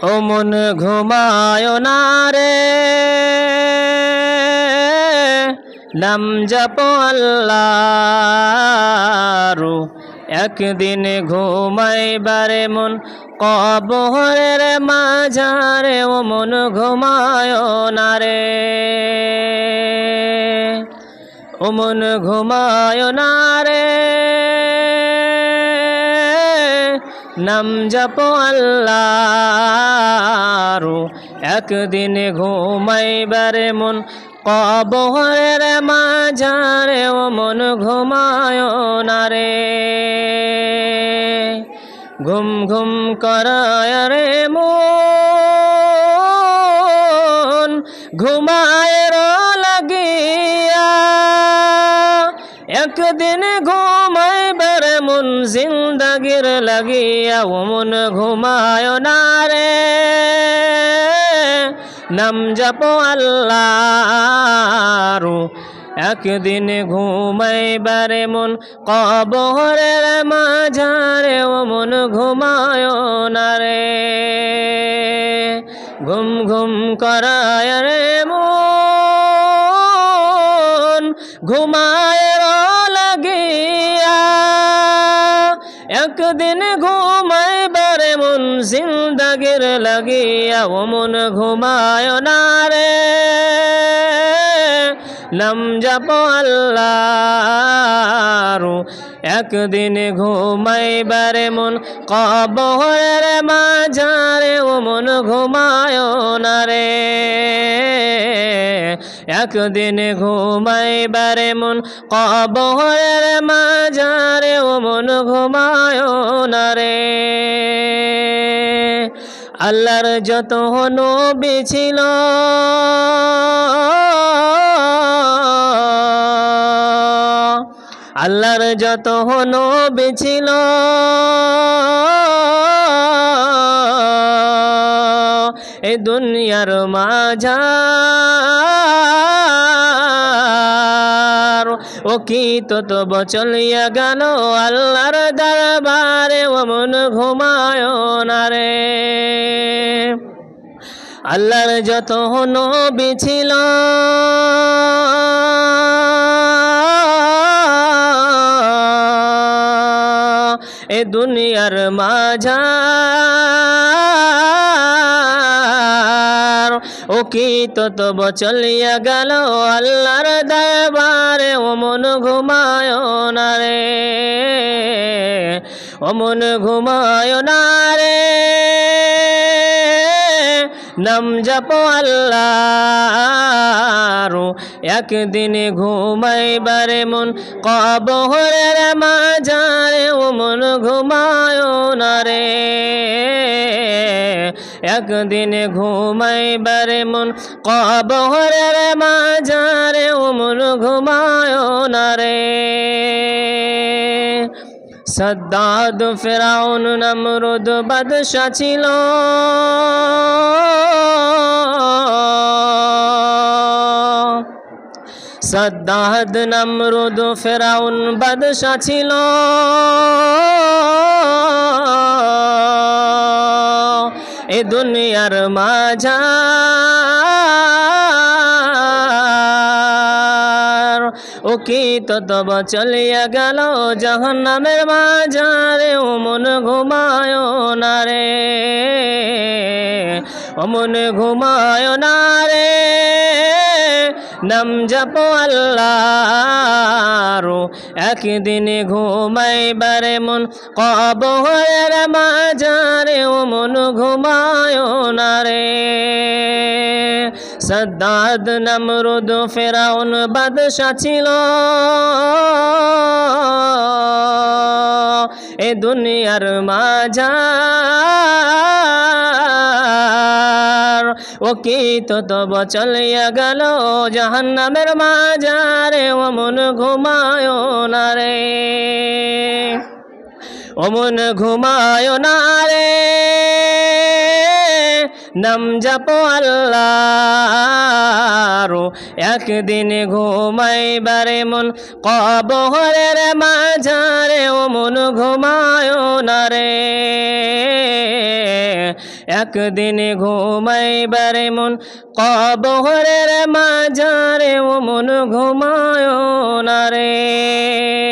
ও মন ঘুমায় না রে নাম জপ আল্লাহর একদিন ঘুমাইবারে মন কবরের মাঝারে ও মন ঘুমায় না রে ও মন ঘুমায় না রে নাম জপ আল্লাহর একদিন ঘুমাইবারে মন কবরের মাঝারে ও মন ঘুমায় না রে ঘুম ঘুম করায় রে মন ঘুমায় লাগিয়া একদিন ঘুমাইবার মন জিন্দাগির লাগিয়া ও মন ঘুমায় না রে নাম জপ আল্লাহর একদিন ঘুমাইবারে মন কবরের মাঝারে ও মন ঘুমায় না রে ঘুম ঘুম করায় রে মন ঘুমায় লাগিয়া একদিন ঘুমাইবারে মন জিন্দাগির লাগিয়া ও মন ঘুমায় না রে নাম জপ আল্লাহর একদিন ঘুমাইবারে মন কবরের মাঝারে ও মন ঘুমায় না রে একদিন ঘুমাইবারে মন কবরের মাঝারে ও মন ঘুমায় না রে আল্লাহর যত নবী ছিল আল্লাহর যত নবী ছিল এই দুনিয়ার মাঝার ও কি তো বচলিয়া গেল আল্লাহর দরবারে ও মন ঘুমায় না রে আল্লাহর যত নবী ছিল এ দুনিয়ার মাঝার ও কি তো বচলিয়া গেল আল্লাহর দরবারে ও মন ঘুমায় না রে ও মন ঘুমায় না রে নাম জপ আল্লাহর একদিন ঘুমাইবারে মন কবরের মাঝারে ও মন ঘুমায় না রে একদিন ঘুমাইবারে মন কবরের মাঝারে ও মন ঘুমায় না রে সদ্দাদ ফিরাউন নমরুদ বাদশা ছিল সদ্দাদ নমরুদ ফিরাউন বাদশা ছিল এ দুনিয়ার মাঝার ও কি তব চলিয়া গেল জাহান্নামের মাঝারে ও মন ঘুমায় না রে ও মন ঘুমায় না রে নাম জপ আল্লাহর একদিন ঘুমাইবারে মন কবরের মাঝারে ও মন ঘুমায় না রে সদ্দাদ নমরুদ ফিরাউন বাদশা ছিল এ দুনিয়ার মাঝার ও কি তব চলিয়া গেল জাহান্নামের মাঝারে ও মন ঘুমায় না রে ও মন ঘুমায় না রে নাম জপ আল্লাহর একদিন ঘুমাইবারে মন কবরের মাঝারে ও মন ঘুমায় না রে একদিন ঘুমাইবারে মন কবরের মাঝারে ও মন ঘুমায় না রে।